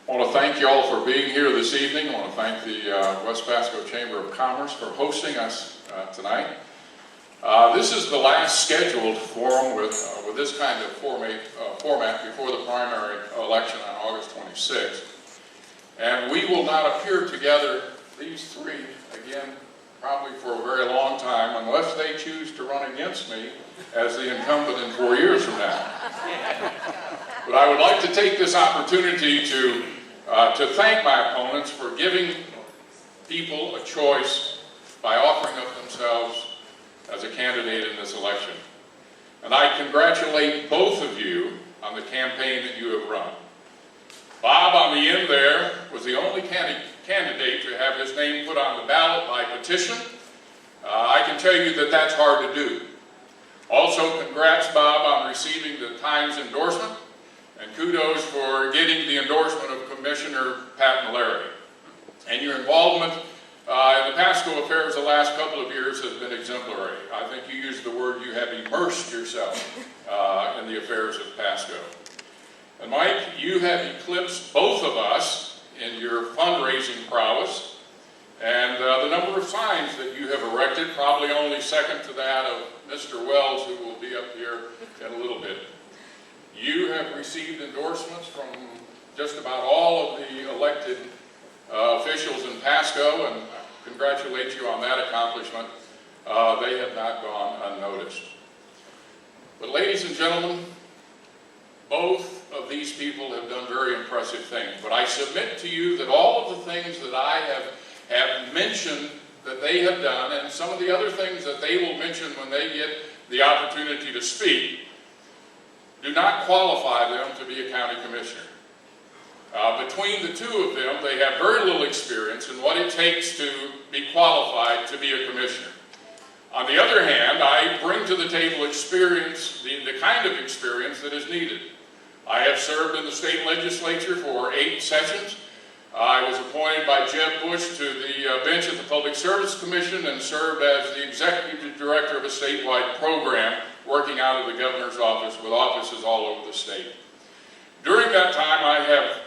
I want to thank you all for being here this evening. I want to thank the West Pasco Chamber of Commerce for hosting us tonight. This is the last scheduled forum with this kind of format before the primary election on August 26th. And we will not appear together, these three, again, probably for a very long time, unless they choose to run against me as the incumbent in 4 years from now. But I would like to take this opportunity to thank my opponents for giving people a choice by offering up themselves as a candidate in this election. And I congratulate both of you on the campaign that you have run. Bob on the end there was the only candidate to have his name put on the ballot by petition. I can tell you that that's hard to do. Also, congrats, Bob, on receiving the Times endorsement, and kudos for getting the endorsement of Commissioner Pat Mallory. And your involvement in the Pasco affairs the last couple of years has been exemplary. I think you used the word you have immersed yourself in the affairs of Pasco. And Mike, you have eclipsed both of us in your fundraising prowess, and the number of signs that you have erected, probably only second to that of Mr. Wells, who will be up here in a little bit. You have received endorsements from just about all of the elected officials in Pasco, and I congratulate you on that accomplishment. They have not gone unnoticed. But ladies and gentlemen, both of these people have done very impressive things. But I submit to you that all of the things that I have mentioned that they have done, and some of the other things that they will mention when they get the opportunity to speak, do not qualify them to be a county commissioner. Between the two of them, they have very little experience in what it takes to be qualified to be a commissioner. On the other hand, I bring to the table experience, the kind of experience that is needed. I have served in the state legislature for 8 sessions. I was appointed by Jeb Bush to the bench at the Public Service Commission and served as the executive director of a statewide program working out of the governor's office with offices all over the state. During that time, I have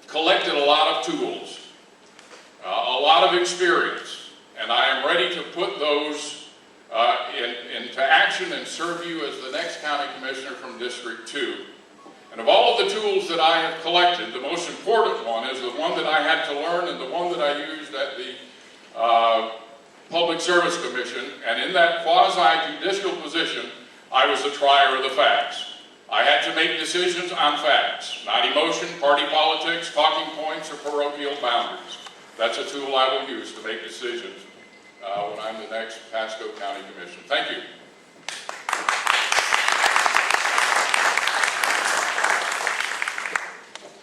collected a lot of tools, a lot of experience, and I am ready to put those into action and serve you as the next county commissioner from District 2. And of all of the tools that I have collected, the most important one is the one that I had to learn and the one that I used at the Public Service Commission. And in that quasi-judicial position, I was the trier of the facts. I had to make decisions on facts, not emotion, party politics, talking points, or parochial boundaries. That's a tool I will use to make decisions when I'm the next Pasco County Commissioner. Thank you.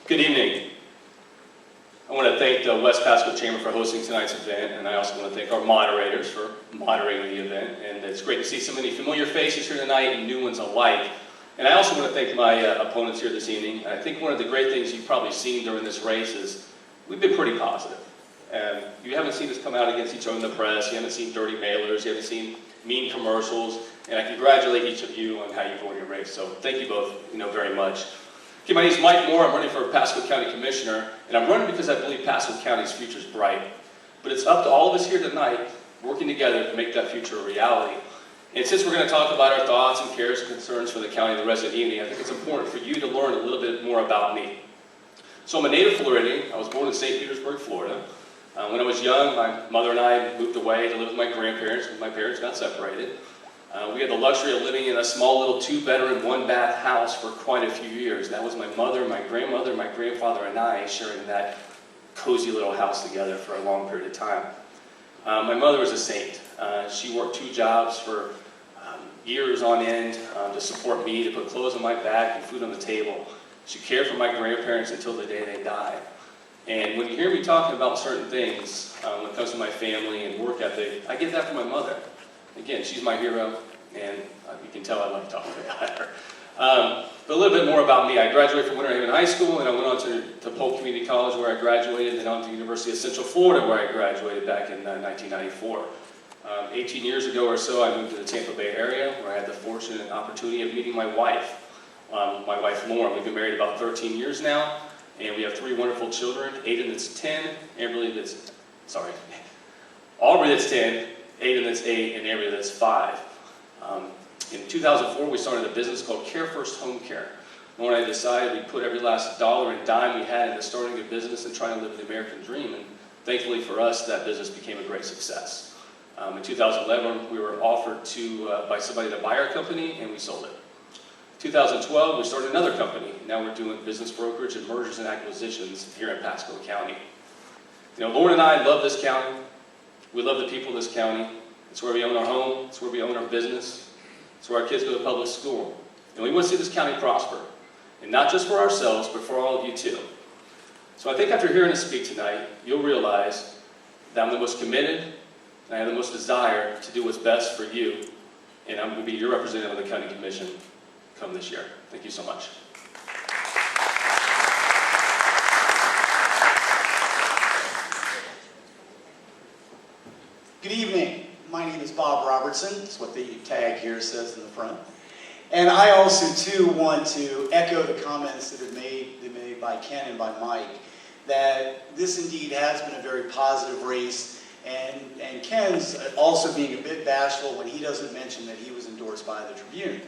Good evening. I want to thank the West Pasco Chamber for hosting tonight's event, and I also want to thank our moderators for moderating the event. And it's great to see so many familiar faces here tonight and new ones alike. And I also want to thank my opponents here this evening. I think one of the great things you've probably seen during this race is we've been pretty positive. And you haven't seen us come out against each other in the press, you haven't seen dirty mailers, you haven't seen mean commercials, and I congratulate each of you on how you voted your race. So thank you both, very much. Okay, my name is Mike Moore. I'm running for Pasco County Commissioner, and I'm running because I believe Pasco County's future is bright. But it's up to all of us here tonight working together to make that future a reality. And since we're going to talk about our thoughts and cares and concerns for the county and the resident evening, I think it's important for you to learn a little bit more about me. So I'm a native Floridian. I was born in St. Petersburg, Florida. When I was young, my mother and I moved away to live with my grandparents when my parents got separated. We had the luxury of living in a small little 2-bedroom, 1-bath house for quite a few years. That was my mother, my grandmother, my grandfather, and I sharing that cozy little house together for a long period of time. My mother was a saint. She worked 2 jobs for years on end to support me, to put clothes on my back and food on the table. She cared for my grandparents until the day they died. And when you hear me talking about certain things, when it comes to my family and work ethic, I get that from my mother. Again, she's my hero, and you can tell I love talking about her. But a little bit more about me. I graduated from Winter Haven High School, and I went on to Polk Community College, where I graduated, then on to the University of Central Florida, where I graduated back in 1994. 18 years ago or so, I moved to the Tampa Bay area, where I had the fortunate opportunity of meeting my wife Lauren. We've been married about 13 years now, And we have 3 wonderful children, Aiden that's 10, Aubrey that's 10, Aiden that's 8, and Avery that's 5. In 2004, we started a business called Care First Home Care. And when I decided we'd put every last dollar and dime we had into starting a business and trying to live the American dream, and thankfully for us, that business became a great success. In 2011, we were offered by somebody to buy our company, and we sold it. 2012, we started another company. Now we're doing business brokerage and mergers and acquisitions here in Pasco County. Lauren and I love this county. We love the people of this county. It's where we own our home. It's where we own our business. It's where our kids go to public school. And we want to see this county prosper. And not just for ourselves, but for all of you too. So I think after hearing us speak tonight, you'll realize that I'm the most committed and I have the most desire to do what's best for you. And I'm going to be your representative on the County Commission come this year. Thank you so much. Good evening. My name is Bob Robertson. That's what the tag here says in the front. And I also, too, want to echo the comments that have been made by Ken and by Mike, that this indeed has been a very positive race, and Ken's also being a bit bashful when he doesn't mention that he was endorsed by the Tribune.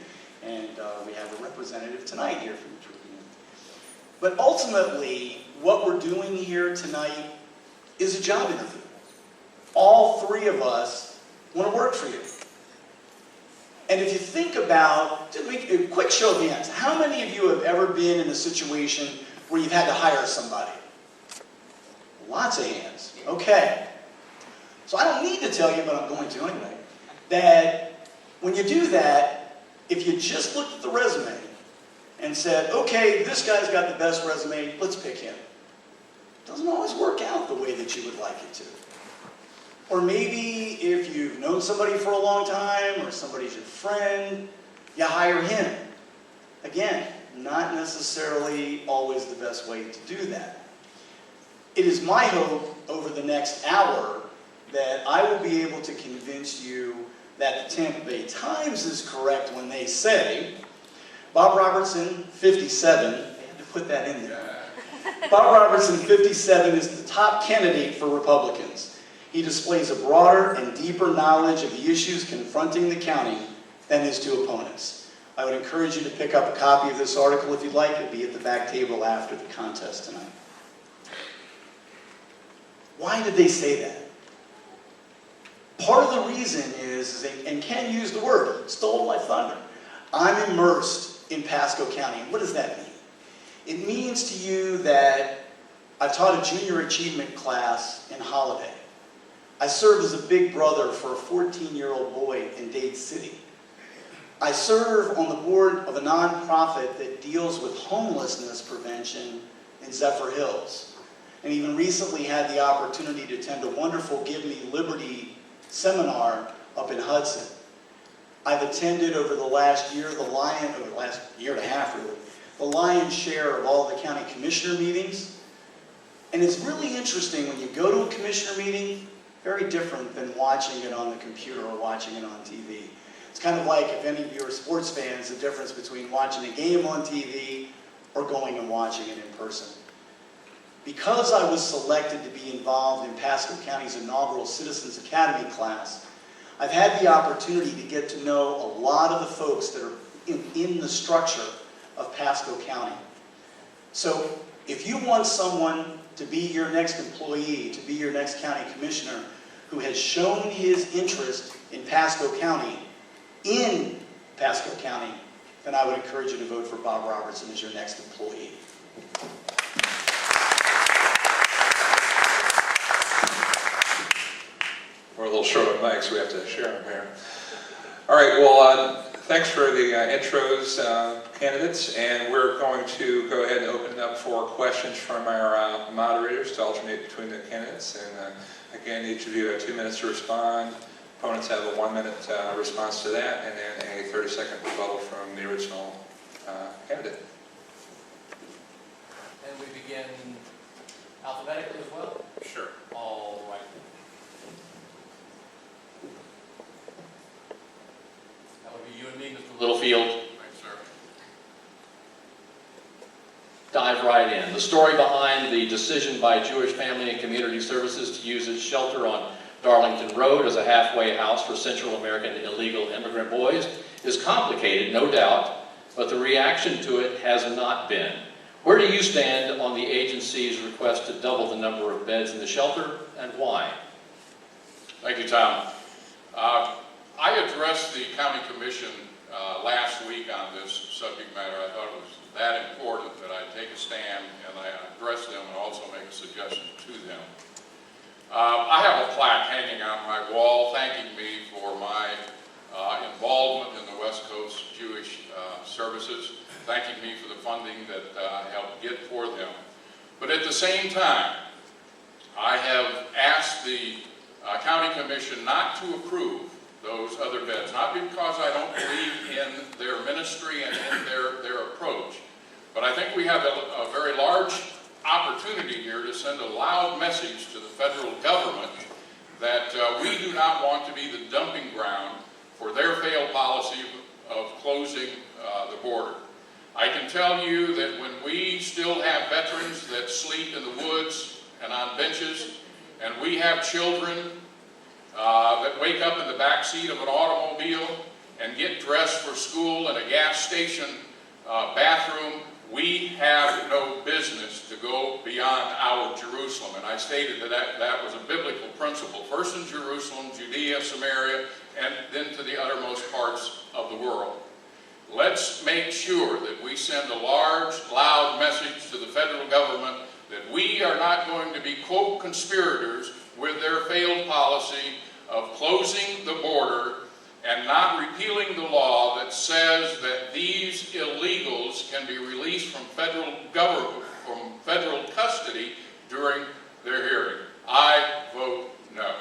And we have a representative tonight here from the Tribune. But ultimately, what we're doing here tonight is a job interview. All 3 of us want to work for you. And if you think about, just make a quick show of hands, how many of you have ever been in a situation where you've had to hire somebody? Lots of hands. Okay. So I don't need to tell you, but I'm going to anyway, that when you do that, if you just looked at the resume and said, okay, this guy's got the best resume, let's pick him. It doesn't always work out the way that you would like it to. Or maybe if you've known somebody for a long time or somebody's your friend, you hire him. Again, not necessarily always the best way to do that. It is my hope over the next hour that I will be able to convince you that the Tampa Bay Times is correct when they say, Bob Robertson, 57, they had to put that in there. Bob Robertson, 57, is the top candidate for Republicans. He displays a broader and deeper knowledge of the issues confronting the county than his 2 opponents. I would encourage you to pick up a copy of this article if you'd like. It'll be at the back table after the contest tonight. Why did they say that? Part of the reason is, and Ken used the word, stole my thunder. I'm immersed in Pasco County. What does that mean? It means to you that I've taught a junior achievement class in Holiday. I served as a big brother for a 14-year-old boy in Dade City. I serve on the board of a nonprofit that deals with homelessness prevention in Zephyr Hills. And even recently had the opportunity to attend a wonderful Give Me Liberty seminar up in Hudson. I've attended over the last year, over the last year and a half really, the lion's share of all the county commissioner meetings. And it's really interesting when you go to a commissioner meeting, very different than watching it on the computer or watching it on TV. It's kind of like, if any of you are sports fans, the difference between watching a game on TV or going and watching it in person. Because I was selected to be involved in Pasco County's inaugural Citizens Academy class, I've had the opportunity to get to know a lot of the folks that are in the structure of Pasco County. So if you want someone to be your next employee, to be your next county commissioner, who has shown his interest in Pasco County, then I would encourage you to vote for Bob Robertson as your next employee. We're a little short on mics, we have to share them here. All right, well, thanks for the intros, candidates, and we're going to go ahead and open it up for questions from our moderators to alternate between the candidates. And again, each of you have 2 minutes to respond. Opponents have a 1-minute response to that, and then a 30-second rebuttal from the original candidate. And we begin alphabetically as well? Sure. All right. That would be you and me, Mr. Littlefield. Thanks, sir. Dive right in. the story behind the decision by Jewish Family and Community Services to use its shelter on Darlington Road as a halfway house for Central American illegal immigrant boys is complicated, no doubt, but the reaction to it has not been. Where do you stand on the agency's request to double the number of beds in the shelter, and why? Thank you, Tom. I addressed the County Commission last week on this subject matter. I thought it was that important that I take a stand and I address them and also make a suggestion to them. I have a plaque hanging on my wall thanking me for my involvement in the West Coast Jewish services, thanking me for the funding that I helped get for them. But at the same time, I have asked the County Commission not to approve those other beds, not because I don't believe in their ministry and in their approach, but I think we have a very large opportunity here to send a loud message to the federal government that we do not want to be the dumping ground for their failed policy of closing the border. I can tell you that when we still have veterans that sleep in the woods and on benches, and we have children that wake up in the back seat of an automobile and get dressed for school in a gas station bathroom, we have no business to go beyond our Jerusalem. And I stated that was a biblical principle. First in Jerusalem, Judea, Samaria, and then to the uttermost parts of the world. Let's make sure that we send a large, loud message to the federal government that we are not going to be co-conspirators with their failed policy of closing the border and not repealing the law that says that these illegals can be released from federal government, from federal custody during their hearing. I vote no.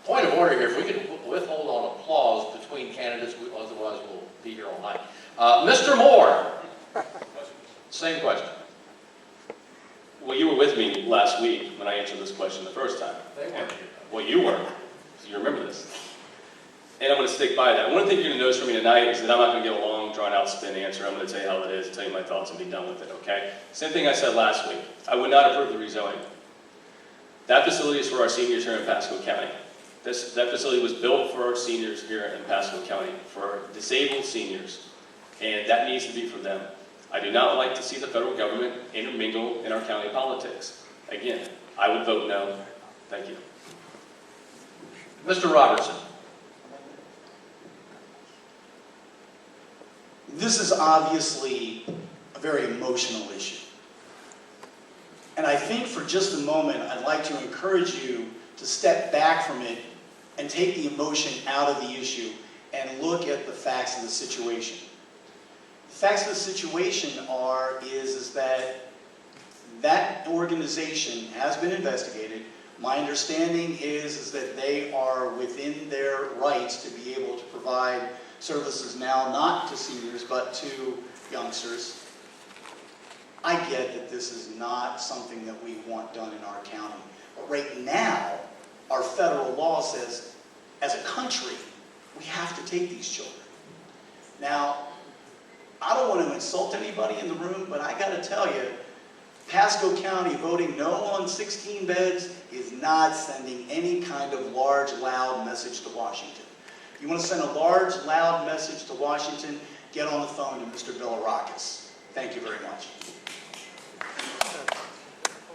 Point of order here, if we could withhold on applause between candidates, otherwise we'll be here all night. Mr. Moore. Same question. Well, you were with me last week when I answered this question the first time. They weren't here. Well, you were, so you remember this. And I'm going to stick by that. One thing you're going to notice from me tonight is that I'm not going to give a long, drawn-out spin answer. I'm going to tell you how it is, tell you my thoughts, and be done with it, okay? Same thing I said last week. I would not approve the rezoning. That facility is for our seniors here in Pasco County. That facility was built for our seniors here in Pasco County, for disabled seniors, and that needs to be for them. I do not like to see the federal government intermingle in our county politics. Again, I would vote no. Thank you. Mr. Robertson. This is obviously a very emotional issue. And I think for just a moment, I'd like to encourage you to step back from it and take the emotion out of the issue and look at the facts of the situation. The facts of the situation is that organization has been investigated. My understanding is that they are within their rights to be able to provide services now, not to seniors, but to youngsters. I get that this is not something that we want done in our county. But right now, our federal law says, as a country, we have to take these children. Now, I don't want to insult anybody in the room, but I got to tell you, Pasco County voting no on 16 beds is not sending any kind of large, loud message to Washington. If you want to send a large, loud message to Washington, get on the phone to Mr. Bilirakis. Thank you very much.